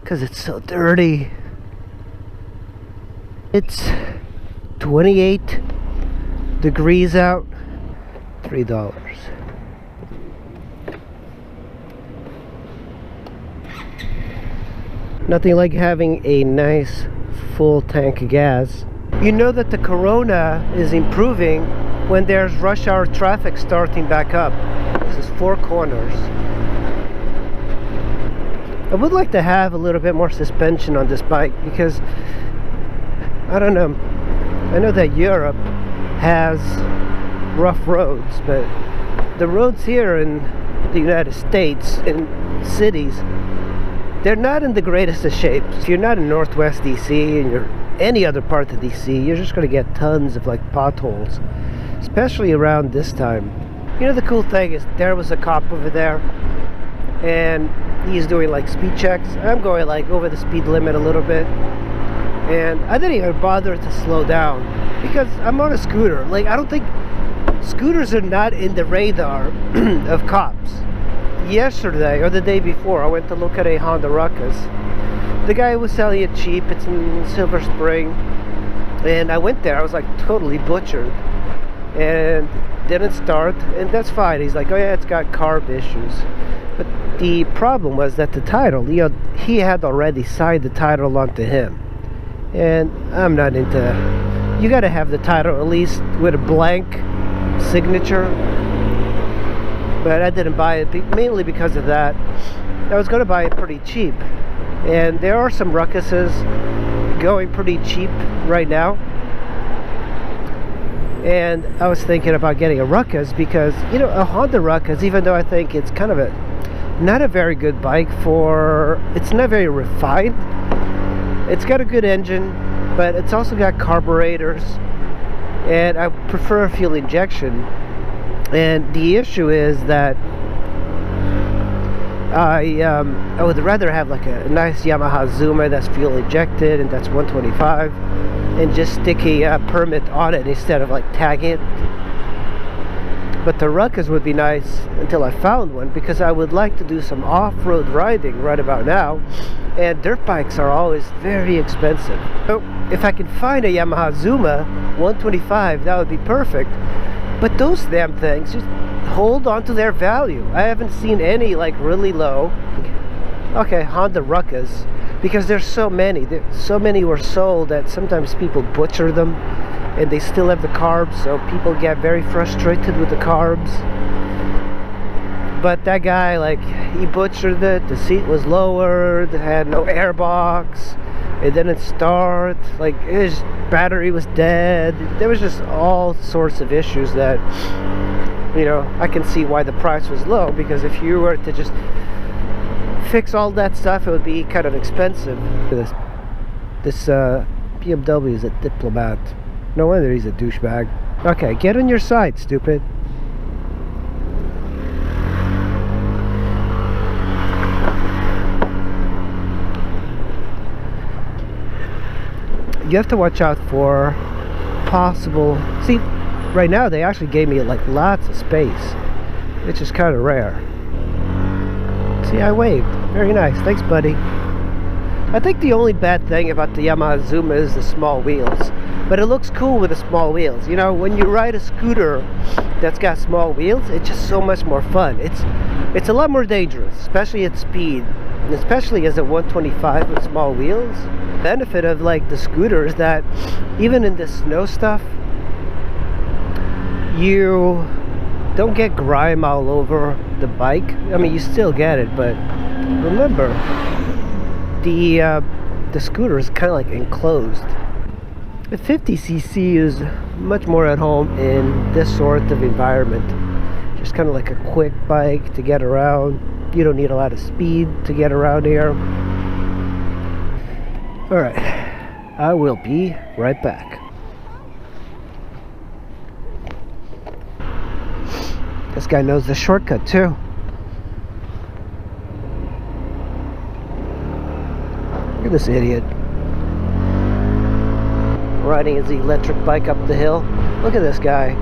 because it's so dirty. It's 28 degrees out. $3. Nothing like having a nice full tank of gas. You know that the Corona is improving when there's rush hour traffic starting back up. This is Four Corners. I would like to have a little bit more suspension on this bike because I don't know. I know that Europe has rough roads, but the roads here in the United States, in cities, they're not in the greatest of shape. If you're not in Northwest DC and you're any other part of DC, you're just going to get tons of like potholes, especially around this time. You know, the cool thing is there was a cop over there and he's doing like speed checks. I'm going like over the speed limit a little bit, and I didn't even bother to slow down because I'm on a scooter. Like, I don't think scooters are not in the radar of cops. Yesterday or the day before, I went to look at a Honda Ruckus. The guy was selling it cheap. It's in Silver Spring, and I went there. I was like totally butchered and didn't start, and that's fine. He's like, oh yeah, it's got carb issues. But the problem was that the title, he had already signed the title onto him, and I'm not into, you gotta have the title at least with a blank signature. But I didn't buy it mainly because of that. I was going to buy it pretty cheap, and there are some Ruckuses going pretty cheap right now, and I was thinking about getting a Ruckus because, you know, a Honda Ruckus, even though I think it's kind of not a very good bike for, it's not very refined. It's got a good engine, but it's also got carburetors, and I prefer fuel injection. And the issue is that I would rather have like a nice Yamaha Zuma that's fuel injected and that's 125, and just stick a permit on it instead of like tagging it. But the Ruckus would be nice until I found one, because I would like to do some off-road riding right about now, and dirt bikes are always very expensive. So if I can find a Yamaha Zuma 125, that would be perfect. But those damn things just hold on to their value. I haven't seen any like really low. Okay, Honda Ruckus, because there's so many. So many were sold that sometimes people butcher them, and they still have the carbs, so people get very frustrated with the carbs. But that guy, like, he butchered it. The seat was lowered, had no airbox, it didn't start, like his battery was dead. There was just all sorts of issues that, you know, I can see why the price was low, because if you were to just fix all that stuff, it would be kind of expensive. This BMW is a Diplomat. No wonder he's a douchebag. Okay, get on your side, stupid. You have to watch out for possible, see, right now they actually gave me like lots of space, which is kind of rare. See, I waved. Very nice. Thanks, buddy. I think the only bad thing about the Yamaha Zuma is the small wheels, but it looks cool with the small wheels. You know, when you ride a scooter that's got small wheels, it's just so much more fun. It's a lot more dangerous, especially at speed, and especially as a 125 with small wheels. Benefit of like the scooter is that even in the snow stuff, you don't get grime all over the bike. I mean, you still get it, but remember, the scooter is kind of like enclosed. The 50cc is much more at home in this sort of environment. Just kind of like a quick bike to get around. You don't need a lot of speed to get around here. Alright, I will be right back. This guy knows the shortcut too. Look at this idiot riding his electric bike up the hill. Look at this guy.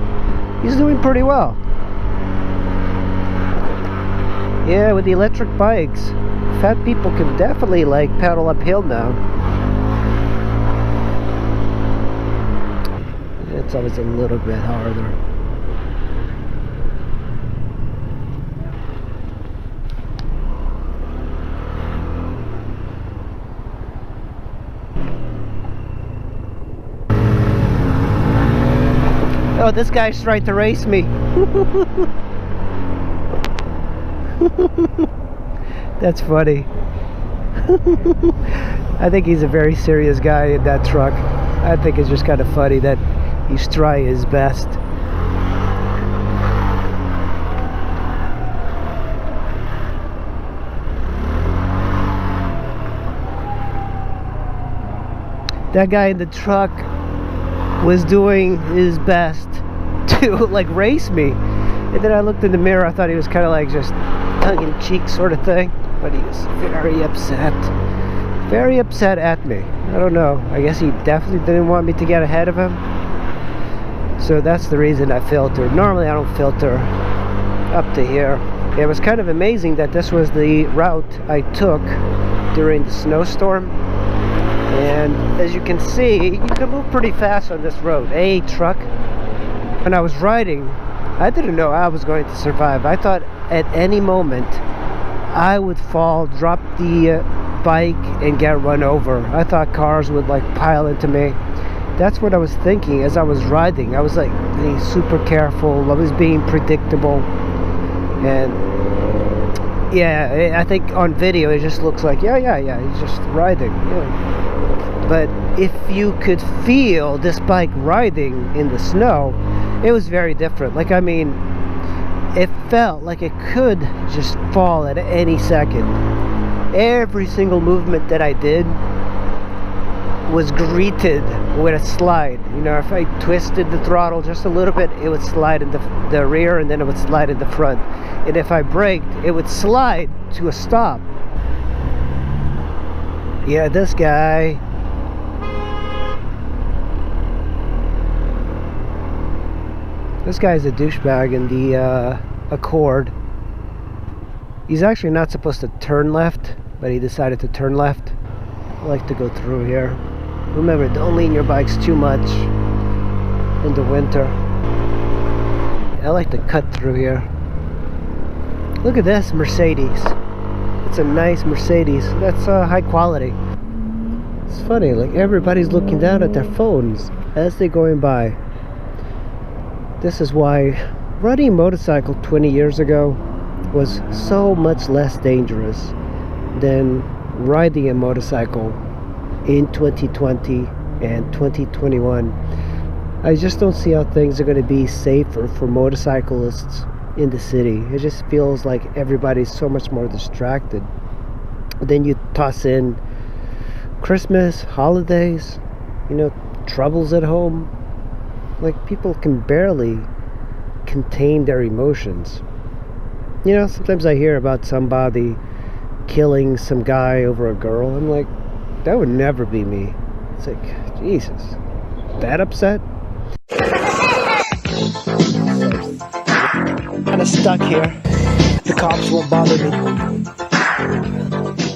He's doing pretty well. Yeah, with the electric bikes, fat people can definitely like pedal uphill now. It's always a little bit harder. Oh, this guy's trying to race me. That's funny. I think he's a very serious guy in that truck. I think it's just kind of funny that he's trying his best. That guy in the truck was doing his best to like race me, and then I looked in the mirror. I thought he was kind of like just tongue-in-cheek sort of thing, but he was very upset at me. I don't know, I guess he definitely didn't want me to get ahead of him, so that's the reason I filtered. Normally I don't filter up to here. It was kind of amazing that this was the route I took during the snowstorm. And as you can see, you can move pretty fast on this road. A truck. When I was riding, I didn't know I was going to survive. I thought at any moment I would fall, drop the bike, and get run over. I thought cars would like pile into me. That's what I was thinking as I was riding. I was like being super careful. I was being predictable. And yeah, I think on video it just looks like yeah, he's just riding. Yeah. But if you could feel this bike riding in the snow, it was very different. Like, I mean, it felt like it could just fall at any second. Every single movement that I did was greeted with a slide. You know, if I twisted the throttle just a little bit, it would slide in the rear, and then it would slide in the front. And if I braked, it would slide to a stop. Yeah, this guy. This guy's a douchebag in the Accord. He's actually not supposed to turn left, but he decided to turn left. I like to go through here. Remember, don't lean your bikes too much in the winter. I like to cut through here. Look at this Mercedes. It's a nice Mercedes. That's high quality. It's funny, like everybody's looking down at their phones as they're going by. This is why riding a motorcycle 20 years ago was so much less dangerous than riding a motorcycle in 2020 and 2021. I just don't see how things are going to be safer for motorcyclists in the city. It just feels like everybody's so much more distracted. Then you toss in Christmas, holidays, you know, troubles at home. Like, people can barely contain their emotions. You know, sometimes I hear about somebody killing some guy over a girl. I'm like, that would never be me. It's like, Jesus, that upset? Kind of stuck here. The cops won't bother me.